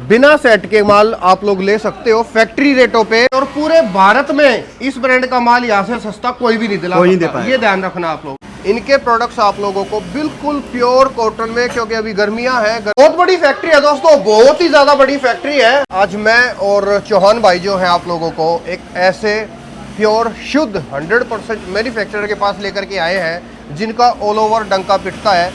बिना सेट के माल आप लोग ले सकते हो फैक्ट्री रेटों पे। और पूरे भारत में इस ब्रांड का माल यहाँ से सस्ता कोई भी नहीं दिला सकता, ये ध्यान रखना आप लोग। इनके प्रोडक्ट्स आप लोगों को बिल्कुल प्योर कॉटन में, क्योंकि अभी गर्मियां हैं। बहुत बड़ी फैक्ट्री है दोस्तों, बहुत ही ज्यादा बड़ी फैक्ट्री है। आज मैं और चौहान भाई जो है आप लोगों को एक ऐसे प्योर शुद्ध 100% मैन्युफैक्चरर के पास लेकर के आए हैं जिनका ऑल ओवर डंका पिटता है।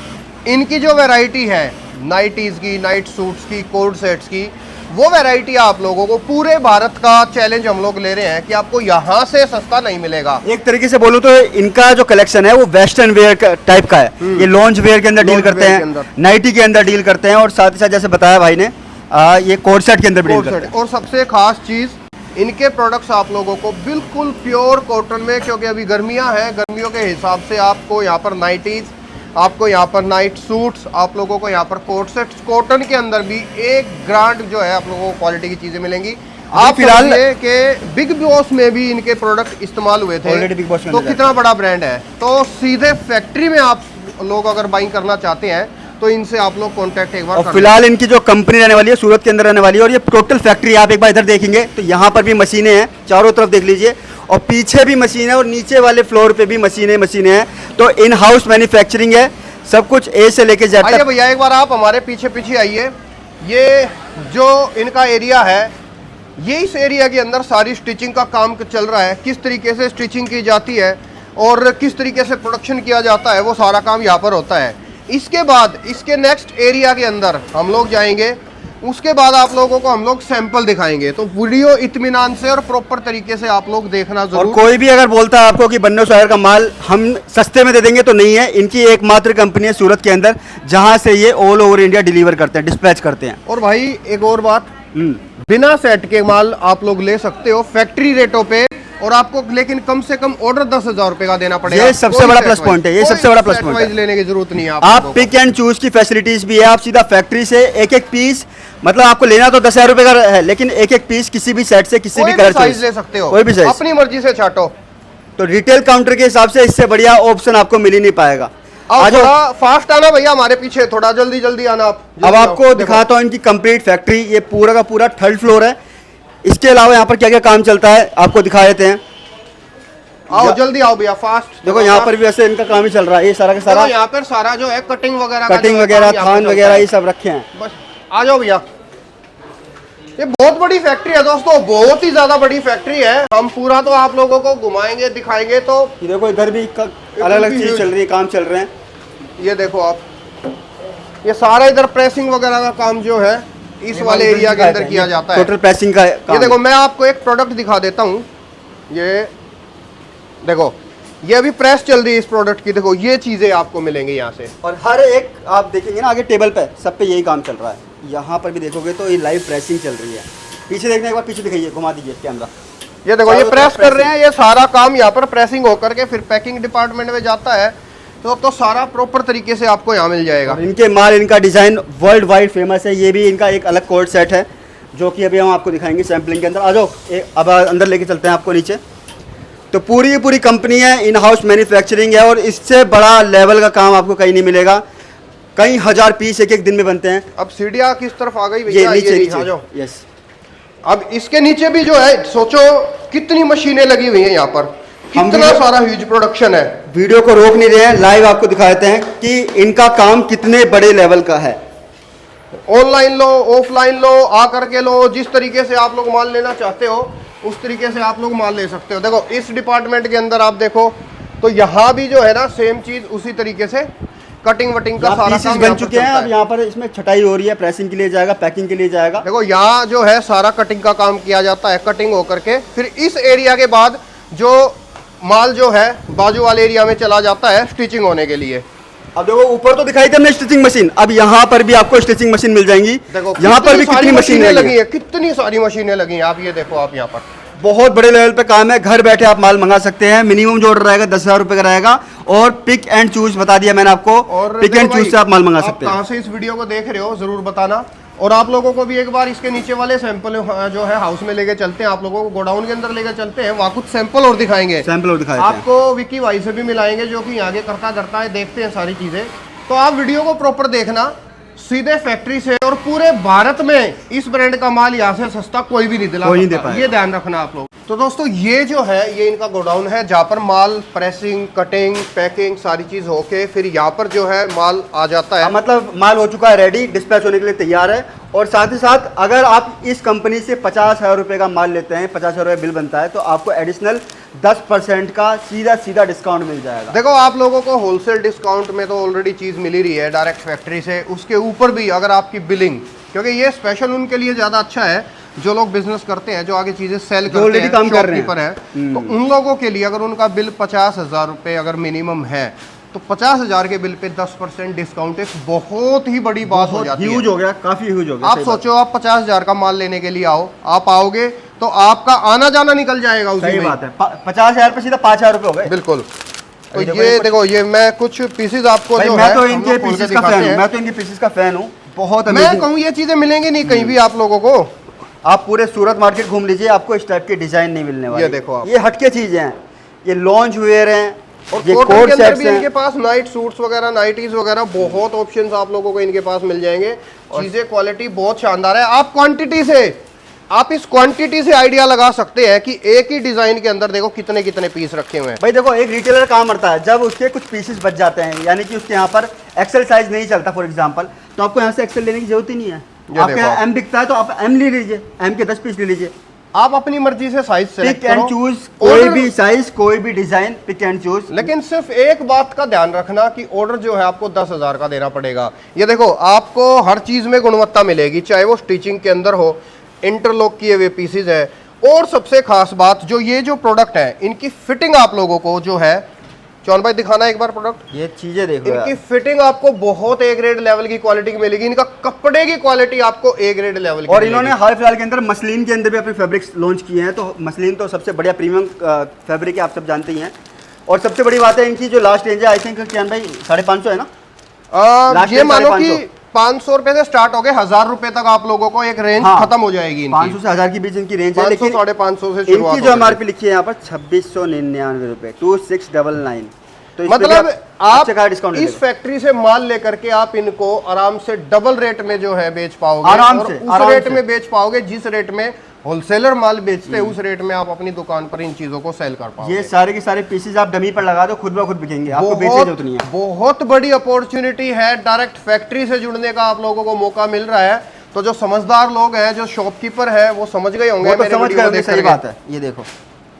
इनकी जो वैरायटी है नाइटीज की, नाइट सूट्स की, कोड सेट्स की, वो वैरायटी आप लोगों को पूरे भारत का चैलेंज हम लोग ले रहे हैं कि आपको यहाँ से सस्ता नहीं मिलेगा। एक तरीके से बोलूं तो इनका जो कलेक्शन है वो वेस्टर्न वेयर टाइप का है। ये लॉन्च वेयर के अंदर डील करते हैं, नाइटी के अंदर डील करते हैं, और साथ ही साथ जैसे बताया भाई ने ये कोड सेट के अंदर भी डील करते हैं। और सबसे खास चीज, इनके प्रोडक्ट्स आप लोगों को बिल्कुल प्योर कॉटन में, क्योंकि अभी गर्मियां हैं, गर्मियों के हिसाब से आपको यहाँ पर नाइटीज, आपको यहाँ पर नाइट सूट्स, आप लोगों को यहाँ पर कोट सेट्स, कॉटन के अंदर भी एक ग्रांड जो है आप लोगों को क्वालिटी की चीजें मिलेंगी। आप फिलहाल के बिग बॉस में भी इनके प्रोडक्ट इस्तेमाल हुए थे, तो कितना बड़ा ब्रांड है। तो सीधे फैक्ट्री में आप लोग अगर बाइंग करना चाहते हैं तो इनसे आप लोग कांटेक्ट एक बार। फिलहाल इनकी जो कंपनी रहने वाली है सूरत के अंदर रहने वाली है, और ये टोटल फैक्ट्री आप एक बार इधर देखेंगे तो यहाँ पर भी मशीनें हैं, चारों तरफ देख लीजिए, और पीछे भी मशीन है, और नीचे वाले फ्लोर पे भी मशीनें हैं। तो इन हाउस मैन्युफैक्चरिंग है, सब कुछ ए से लेके जेड तक। भैया एक बार आप हमारे पीछे पीछे आइए। ये जो इनका एरिया है, ये इस एरिया के अंदर सारी स्टिचिंग का काम चल रहा है। किस तरीके से स्टिचिंग की जाती है और किस तरीके से प्रोडक्शन किया जाता है, वो सारा काम यहाँ पर होता है। इसके बाद इसके नेक्स्ट एरिया के अंदर हम लोग जाएंगे, उसके बाद आप लोगों को हम लोग सैंपल दिखाएंगे। तो वीडियो इत्मीनान से और प्रॉपर तरीके से आप लोग देखना जरूर। और कोई भी अगर बोलता है आपको कि बन्नू शहर का माल हम सस्ते में दे देंगे, तो नहीं है। इनकी एकमात्र कंपनी है सूरत के अंदर जहां से ये ऑल ओवर इंडिया डिलीवर करते हैं, डिस्पैच करते हैं। और भाई एक और बात, बिना सेट के माल आप लोग ले सकते हो फैक्ट्री रेटों पे, और आपको लेकिन कम से कम ऑर्डर 10,000 रुपए का देना पड़ेगा। ये सबसे बड़ा प्लस पॉइंट है, ये सबसे बड़ा प्लस पॉइंट है। लेने की जरूरत नहीं है आप पिक एंड चूज की फैसिलिटीज भी है। आप सीधा फैक्ट्री से एक एक पीस, मतलब आपको लेना तो 10,000 रुपए का है, लेकिन एक एक पीस किसी भी सेट से किसी भी कलर साइज ले सकते हो, कोई भी साइज अपनी मर्जी से छाटो। तो रिटेल काउंटर के हिसाब से इससे बढ़िया ऑप्शन आपको मिल ही नहीं पाएगा। आज थोड़ा फास्ट आना भैया, हमारे पीछे थोड़ा जल्दी जल्दी आना आप। अब आपको दिखाता हूँ इनकी कंप्लीट फैक्ट्री। ये पूरा का पूरा 3rd फ्लोर है। इसके अलावा यहाँ पर क्या क्या काम चलता है आपको दिखा देते हैं। आओ जल्दी आओ भैया, फास्ट। देखो यहाँ पर भी वैसे इनका काम ही चल रहा है। ये सारा का सारा यहाँ पर सारा जो है कटिंग वगैरह थान वगैरह ये सब रखे हैं। बस आ जाओ भैया। ये बहुत बड़ी फैक्ट्री है दोस्तों, बहुत ही ज्यादा बड़ी फैक्ट्री है। हम पूरा तो आप लोगों को घुमाएंगे, दिखाएंगे। तो देखो इधर भी अलग अलग चीज चल रही है, काम चल रहे हैं। ये देखो आप, ये सारा इधर प्रेसिंग वगैरह का काम जो है इस वाले एरिया के अंदर किया जाता है, टोटल प्रेसिंग का काम। ये देखो मैं आपको एक प्रोडक्ट दिखा देता हूँ। ये देखो, ये अभी प्रेस चल रही है इस प्रोडक्ट की। देखो ये चीजें आपको मिलेंगी यहाँ से, और हर एक आप देखेंगे ना आगे टेबल पे सब पे यही काम चल रहा है। यहाँ पर भी देखोगे तो ये लाइव प्रेसिंग चल रही है। पीछे देखने के बाद पीछे दिखाइए, घुमा दीजिए कैमरा। ये देखो ये प्रेस कर रहे हैं। ये सारा काम यहाँ पर प्रेसिंग होकर के फिर पैकिंग डिपार्टमेंट में जाता है। तो सारा प्रॉपर तरीके से आपको यहाँ मिल जाएगा। इनके माल, इनका डिजाइन वर्ल्ड वाइड फेमस है। ये भी इनका एक अलग कोड सेट है जो कि अभी हम आपको दिखाएंगे सैम्पलिंग के अंदर। आ जाओ, अब अंदर लेके चलते हैं आपको नीचे। तो पूरी कंपनी है, इन हाउस मैन्युफैक्चरिंग है, और इससे बड़ा लेवल का काम आपको कहीं नहीं मिलेगा। कई हजार पीस एक एक दिन में बनते हैं। अब सीढ़ियाँ किस तरफ आ गई भैया? ये नीचे। यस, अब इसके नीचे भी जो है, सोचो कितनी मशीनें लगी हुई हैं यहाँ पर, कितना सारा ह्यूज प्रोडक्शन है। वीडियो को रोक नहीं रहे हैं, लाइव आपको दिखा देते हैं कि इनका काम कितने बड़े लेवल का है। ऑनलाइन लो, ऑफलाइन लो, आकर के लो, जिस तरीके से आप लोग माल लेना चाहते हो उस तरीके से आप लोग माल ले सकते हो। देखो इस डिपार्टमेंट के अंदर आप देखो तो यहाँ भी जो है ना सेम चीज उसी तरीके से कटिंग वटिंग का सारा काम बन चुके हैं। अब यहाँ पर इसमें छटाई हो रही है, प्रेसिंग के लिए जाएगा, पैकिंग के लिए जाएगा। देखो यहाँ जो है सारा कटिंग का काम किया जाता है, कटिंग होकर के फिर इस एरिया के बाद जो माल जो है बाजू वाले एरिया में चला जाता है स्टिचिंग होने के लिए। अब देखो ऊपर तो दिखाई थी हमने स्टिचिंग मशीन, अब यहाँ पर भी आपको स्टिचिंग मशीन मिल जाएंगी। देखो यहाँ पर भी कितनी मशीनें लगी है, कितनी सारी मशीनें लगी हैं। आप ये देखो, आप यहाँ पर बहुत बड़े लेवल पे काम है। घर बैठे आप माल मंगा सकते हैं। मिनिमम जो ऑर्डर रहेगा 10,000 रुपए का रहेगा, और पिक एंड चूज बता दिया मैंने आपको। और पिक एंड चूज से आप माल मंगा सकते हैं। कहाँ से इस वीडियो को देख रहे हो जरूर बताना। और आप लोगों को भी एक बार इसके नीचे वाले सैंपल जो है हाउस में लेके चलते हैं, आप लोगों को गोडाउन के अंदर लेके चलते हैं, वहाँ कुछ सैंपल और दिखाएंगे। सैंपल और दिखाएंगे आपको विक्की भाई से भी मिलाएंगे जो कि आगे करता है, देखते हैं सारी चीजें। तो आप वीडियो को प्रॉपर देखना, सीधे फैक्ट्री से, और पूरे भारत में इस ब्रांड का माल यहाँ से सस्ता कोई भी नहीं दिला सकता, ये ध्यान रखना आप लोग। तो दोस्तों ये जो है ये इनका गोडाउन है जहाँ पर माल प्रेसिंग, कटिंग, पैकिंग सारी चीज होके फिर यहाँ पर जो है माल आ जाता है। मतलब माल हो चुका है रेडी, डिस्पैच होने के लिए तैयार है। और साथ ही साथ अगर आप इस कंपनी से 50,000 रुपये का माल लेते हैं, 50,000 रुपये बिल बनता है, तो आपको एडिशनल 10% का सीधा डिस्काउंट मिल जाएगा। देखो आप लोगों को होलसेल डिस्काउंट में तो ऑलरेडी चीज मिल ही रही है डायरेक्ट फैक्ट्री से, उसके ऊपर भी अगर आपकी बिलिंग, क्योंकि ये स्पेशल उनके लिए ज्यादा अच्छा है जो लोग बिजनेस करते हैं, जो आगे चीजें सेल करते हैं, काम कर रहे हैं, तो उन लोगों के लिए अगर उनका बिल 50,000 रुपये अगर मिनिमम है तो 50,000 के बिल पे 10% डिस्काउंट एक बहुत ही बड़ी बात हो जाती है। ह्यूज हो गया, काफी ह्यूज हो गया। आप सोचो आप 50,000 का माल लेने के लिए आओ, आप आओगे तो आपका आना जाना निकल जाएगा उसी में। बात है, 50,000 पे सीधा 5,000 रुपये हो गए। बिल्कुल। तो ये देखो ये मैं कुछ पीसेज आपको जो मैं तो इनके पीसेज का फैन हूं, मैं तो इनके पीसेज का फैन हूं, बहुत अमेजिंग। मैं कहूँ ये चीजें मिलेंगी नहीं कहीं भी आप लोगों को। आप पूरे सूरत मार्केट घूम लीजिए, आपको इस टाइप के डिजाइन नहीं मिलने वाले। ये देखो आप, ये हटके चीजें हैं, ये लॉन्च वेयर हैं, और ये कोट कोट के अंदर सेट्स भी हैं। इनके पास नाइट सूट्स वगैरह, नाइटीज वगैरह बहुत ऑप्शंस आप लोगों को इनके पास मिल जाएंगे। चीजें क्वालिटी बहुत शानदार है। आप क्वांटिटी से, आप इस क्वांटिटी से आइडिया लगा सकते हैं कि एक ही डिजाइन के अंदर देखो कितने कितने पीस रखे हुए हैं। भाई देखो एक रिटेलर काम करता है, जब उसके कुछ पीसेस बच जाते हैं, यानी कि उसके यहाँ पर एक्सेल साइज नहीं चलता फॉर एग्जांपल, तो आपको यहाँ से एक्सेल लेने की जरूरत ही नहीं है। आपके यहाँ एम बिकता है तो आप एम ले लीजिए, एम के 10 पीस ले लीजिए। आप अपनी मर्जी से साइज पिक एंड चूज, कोई भी साइज, कोई भी डिजाइन, पिक एंड चूज। लेकिन सिर्फ एक बात का ध्यान रखना कि ऑर्डर जो है आपको 10,000 का देना पड़ेगा। ये देखो आपको हर चीज में गुणवत्ता मिलेगी, चाहे वो स्टिचिंग के अंदर हो, इंटरलॉक किए हुए पीसेज है, और सबसे खास बात जो ये जो प्रोडक्ट है इनकी फिटिंग आप लोगों को जो है, चौन भाई दिखाना एक बार प्रोडक्ट। ये चीजें देखो, इनकी फिटिंग आपको बहुत ए ग्रेड लेवल की क्वालिटी की मिलेगी। इनका कपड़े की क्वालिटी आपको ए ग्रेड लेवल की। और इन्होंने हाल फिलहाल के अंदर मसलिन के अंदर भी अपने फैब्रिक्स लॉन्च किए हैं, तो मसलिन तो सबसे बढ़िया प्रीमियम फैब्रिक है, आप सब जानते ही हैं। और सबसे बड़ी बात है इनकी जो लास्ट रेंज है, आई थिंक क्या भाई 550 है ना, ये मानो कि 500 रुपए से स्टार्ट हो गए 1,000 रुपए तक आप लोगों को एक रेंज खत्म हो जाएगी। 500 से 1,000 के बीच इनकी रेंज है, लेकिन 500-550 से शुरुआत इनकी जो एमआरपी लिखी है यहाँ पर 2699 रुपए, 2699। तो मतलब आप डिस्काउंट इस फैक्ट्री से माल लेकर के आप इनको आराम से डबल रेट में जो है बेच पाओगे, आराम और से, उस रेट में बेच पाओगे जिस रेट में होलसेलर माल बेचते हैं, उस रेट में आप अपनी दुकान पर इन चीजों को सेल कर पाओगे। ये सारे के सारे पीसेज आप डमी पर लगा दो, खुद ब खुद बिकेंगे, आपको बेचने की जरूरत नहीं है। बहुत बड़ी अपॉर्चुनिटी है, डायरेक्ट फैक्ट्री से जुड़ने का आप लोगों को मौका मिल रहा है। तो जो समझदार लोग हैं, जो शॉपकीपर है, वो समझ गए होंगे, समझ गए, सही बात है। ये देखो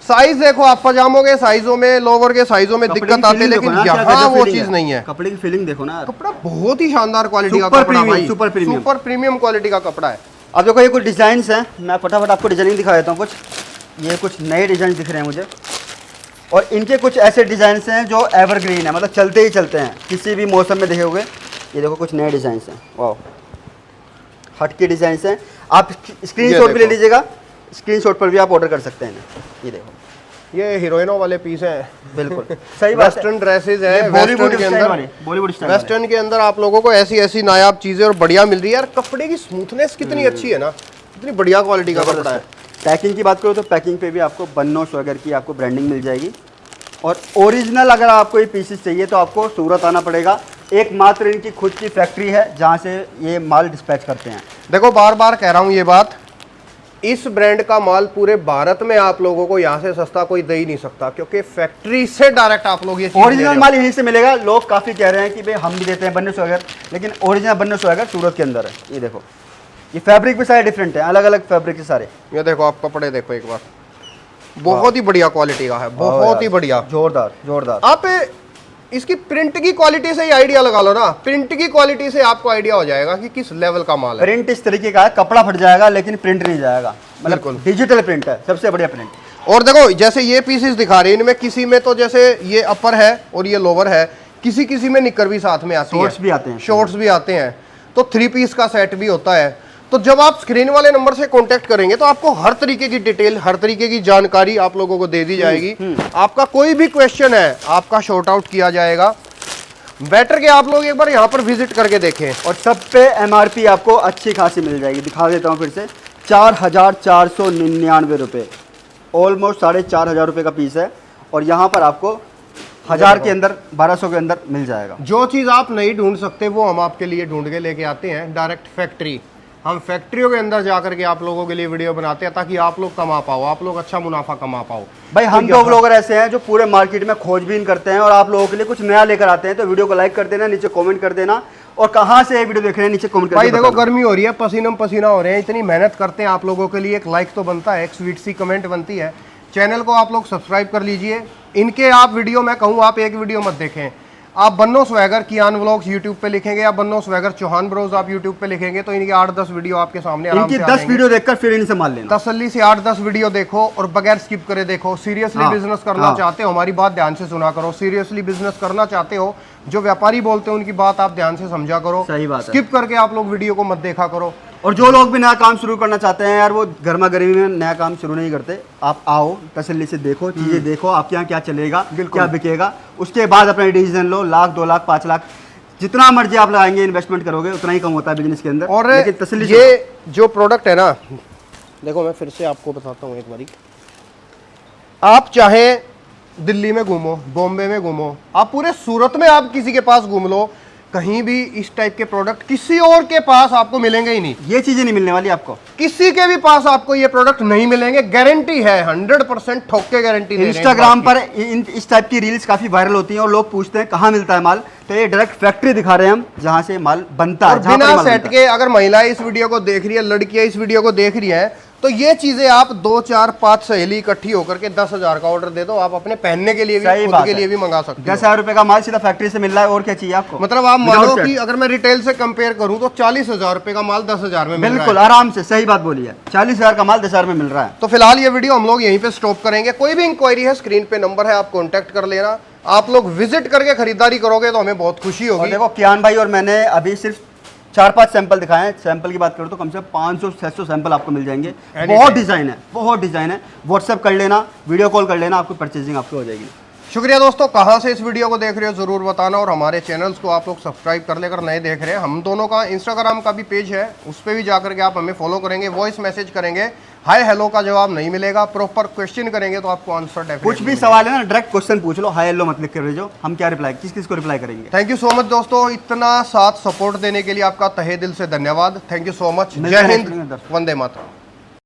साइज देखो, आप पजामों के साइजों में, लोवर के साइजों में दिक्कत आती है, लेकिन यहाँ वो चीज नहीं है। कपड़े की फीलिंग देखो ना, कपड़ा बहुत ही शानदार क्वालिटी का कपड़ा भाई, सुपर प्रीमियम क्वालिटी का कपड़ा है। अब देखो ये कुछ डिजाइन है, मैं फटाफट आपको डिजाइनिंग दिखा देता हूँ। कुछ ये कुछ नए डिजाइन दिख रहे हैं मुझे, और इनके कुछ ऐसे डिजाइन हैं जो एवरग्रीन है, मतलब चलते ही चलते हैं, किसी भी मौसम में देखे हुए। ये देखो कुछ नए डिजाइन हैं, वाह, हटके डिजाइन हैं। आप स्क्रीनशॉट भी ले लीजिएगा, स्क्रीनशॉट पर भी आप ऑर्डर कर सकते हैं। ये देखो ये हीरोइनों वाले पीस हैं, बिल्कुल सही बात है। वेस्टर्न ड्रेसेस हैं, बॉलीवुड के अंदर, बॉलीवुड स्टाइल, वेस्टर्न के अंदर आप लोगों को ऐसी ऐसी नायाब चीजें और बढ़िया मिल रही है यार। कपड़े की स्मूथनेस कितनी अच्छी है ना, कितनी बढ़िया क्वालिटी का कपड़ा है। पैकिंग की बात करो तो पैकिंग पे भी आपको बन्नो स्वैगर की आपको ब्रांडिंग मिल जाएगी। और ओरिजिनल अगर आपको ये पीसेस चाहिए तो आपको सूरत आना पड़ेगा, एकमात्र इनकी खुद की फैक्ट्री है जहाँ से ये माल डिस्पैच करते हैं। देखो बार बार कह रहा हूँ ये बात, इस ब्रांड का माल पूरे भारत में आप लोगों को यहाँ से सस्ता कोई दे ही नहीं सकता, क्योंकि फैक्ट्री से डायरेक्ट आप लोग ये ओरिजिनल माल यहीं से मिलेगा। लोग काफ़ी कह रहे हैं कि भाई हम भी देते हैं बन्नो स्वैगर, लेकिन ओरिजिनल बन्नो स्वैगर सूरत के अंदर है। ये देखो ये फैब्रिक भी सारे डिफरेंट है, अलग अलग फैब्रिक है सारे। ये देखो आप कपड़े देखो एक बार, बहुत ही बढ़िया क्वालिटी का है, बहुत ही बढ़िया, जोरदार जोरदार। आप इसकी प्रिंट की क्वालिटी से ही आइडिया लगा लो ना, प्रिंट की क्वालिटी से आपको आइडिया हो जाएगा कि किस लेवल का माल है। प्रिंट इस तरीके का है, कपड़ा फट जाएगा लेकिन प्रिंट नहीं जाएगा, मतलब डिजिटल प्रिंट है, सबसे बढ़िया प्रिंट। और देखो जैसे ये पीसेस दिखा रहे हैं, इनमें किसी में तो जैसे ये अपर है और ये लोअर है, किसी किसी में निकर भी साथ में आती है, शॉर्ट्स भी आते हैं, शॉर्ट्स भी आते हैं, तो 3 पीस का सेट भी होता है। तो जब आप स्क्रीन वाले नंबर से कांटेक्ट करेंगे तो आपको हर तरीके की डिटेल, हर तरीके की जानकारी आप लोगों को दे दी जाएगी। आपका कोई भी क्वेश्चन है आपका शॉर्ट आउट किया जाएगा। बेटर के आप लोग एक बार यहाँ पर विजिट करके देखें। और सब पे एमआरपी आपको अच्छी खासी मिल जाएगी, दिखा देता हूँ फिर से, 4,499 रुपये, ऑलमोस्ट 4,500 रुपये का पीस है। और यहाँ पर आपको 1000 के अंदर 1200 के अंदर मिल जाएगा। जो चीज़ आप नहीं ढूंढ सकते वो हम आपके लिए ढूंढ के लेके आते हैं डायरेक्ट फैक्ट्री। हम फैक्ट्रियों के अंदर जाकर के आप लोगों के लिए वीडियो बनाते हैं ताकि आप लोग कमा पाओ, आप लोग अच्छा मुनाफा कमा पाओ। भाई हम दो ब्लॉगर ऐसे हैं जो पूरे मार्केट में खोजबीन करते हैं और आप लोगों के लिए कुछ नया लेकर आते हैं। तो वीडियो को लाइक कर देना, नीचे कमेंट कर देना, और कहाँ से ये वीडियो देख रहे हैं नीचे कमेंट करके भाई देखो गर्मी हो रही है, पसीना पसीना हो रहे हैं, इतनी मेहनत करते हैं आप लोगों के लिए, एक लाइक तो बनता है, एक स्वीट सी कमेंट बनती है। चैनल को आप लोग सब्सक्राइब कर लीजिए। इनके आप वीडियो, मैं कहूँ आप एक वीडियो मत देखें। आप बन्नो स्वैगर कियान व्लॉग्स यूट्यूब पे लिखेंगे या बन्नो स्वैगर चौहान ब्रोज आप यूट्यूब पे लिखेंगे तो इनके 8-10 वीडियो आपके सामने आराम से इनकी 10 वीडियो देखकर फिर इनसे मान लेना। तसल्ली से 8-10 वीडियो देखो और बगैर स्किप करे देखो। सीरियसली बिजनेस करना चाहते हो, हमारी बात ध्यान से सुना करो। सीरियसली बिजनेस करना चाहते हो, जो व्यापारी बोलते हैं उनकी बात आप ध्यान से समझा करो। सही बात है। स्किप करके आप लोग वीडियो को मत देखा करो। और जो लोग भी नया काम शुरू करना चाहते हैं यार, वो गर्मा गर्मी में नया काम शुरू नहीं करते। आप आओ, तसल्ली से देखो, चीज़ें देखो, आपके यहाँ क्या चलेगा, क्या बिकेगा, उसके बाद अपना डिसीजन लो। 1 लाख 2 लाख 5 लाख जितना मर्जी आप लगाएंगे, इन्वेस्टमेंट करोगे उतना ही कम होता है बिजनेस के अंदर। और लेकिन तसल्ली ये जो प्रोडक्ट है ना, देखो मैं फिर से आपको बताता हूँ एक बारी। आप चाहे दिल्ली में घूमो, बॉम्बे में घूमो, आप पूरे सूरत में आप किसी के पास घूम लो, कहीं भी इस टाइप के प्रोडक्ट किसी और के पास आपको मिलेंगे ही नहीं। ये चीजें नहीं मिलने वाली आपको, किसी के भी पास आपको ये प्रोडक्ट नहीं मिलेंगे, गारंटी है, 100% ठोक के गारंटी दे रहे हैं। इंस्टाग्राम पर इस टाइप की रील्स काफी वायरल होती हैं और लोग पूछते हैं कहाँ मिलता है माल, तो ये डायरेक्ट फैक्ट्री दिखा रहे हैं हम जहाँ से माल बनता है। बिना सेट के अगर महिलाएं इस वीडियो को देख रही है, लड़कियां इस वीडियो को देख रही है, तो ये चीजें आप 2 4 5 सहेली इकट्ठी होकर के 10,000 का ऑर्डर दे दो, आप अपने पहनने के लिए भी, खुद के लिए भी मंगा सकते हो। 10,000 रुपए का माल सीधा फैक्ट्री से मिल रहा है, और क्या चाहिए आपको। मतलब आप मानो कि अगर मैं रिटेल से कंपेयर करूं तो 40,000 रुपए का माल 10,000 में मिल रहा है। बिल्कुल आराम से, सही बात बोली है। 40,000 का माल 10,000 में मिल रहा है। तो फिलहाल ये वीडियो हम लोग यहीं पे स्टॉप करेंगे। कोई भी इंक्वायरी है, स्क्रीन पे नंबर है, आप कॉन्टेक्ट कर लेना। आप लोग विजिट करके खरीदारी करोगे तो हमें बहुत खुशी होगी। देखो कियान भाई और मैंने अभी सिर्फ 4-5 सैंपल दिखाए हैं। सैंपल की बात करूँ तो कम से कम 500-600 सैंपल आपको मिल जाएंगे। बहुत डिजाइन है, बहुत डिजाइन है। व्हाट्सएप कर लेना, वीडियो कॉल कर लेना, आपको परचेजिंग आपको हो जाएगी। शुक्रिया दोस्तों, कहाँ से इस वीडियो को देख रहे हो जरूर बताना, और हमारे चैनल्स को आप लोग सब्सक्राइब कर लेकर नए देख रहे हैं। हम दोनों का इंस्टाग्राम का भी पेज है, उस पर भी जाकर के आप हमें फॉलो करेंगे, वॉइस मैसेज करेंगे, हाय हेलो का जवाब नहीं मिलेगा, प्रॉपर क्वेश्चन करेंगे तो आपको आंसर डेफिनेटली। कुछ भी सवाल है ना, डायरेक्ट क्वेश्चन पूछ लो, हाय हेलो मत लिख कर भेजो, हम क्या रिप्लाई, किस को रिप्लाई करेंगे। थैंक यू सो मच दोस्तों, इतना साथ सपोर्ट देने के लिए आपका तहे दिल से धन्यवाद। Thank you so much. जय हिंद, वंदे मातरम।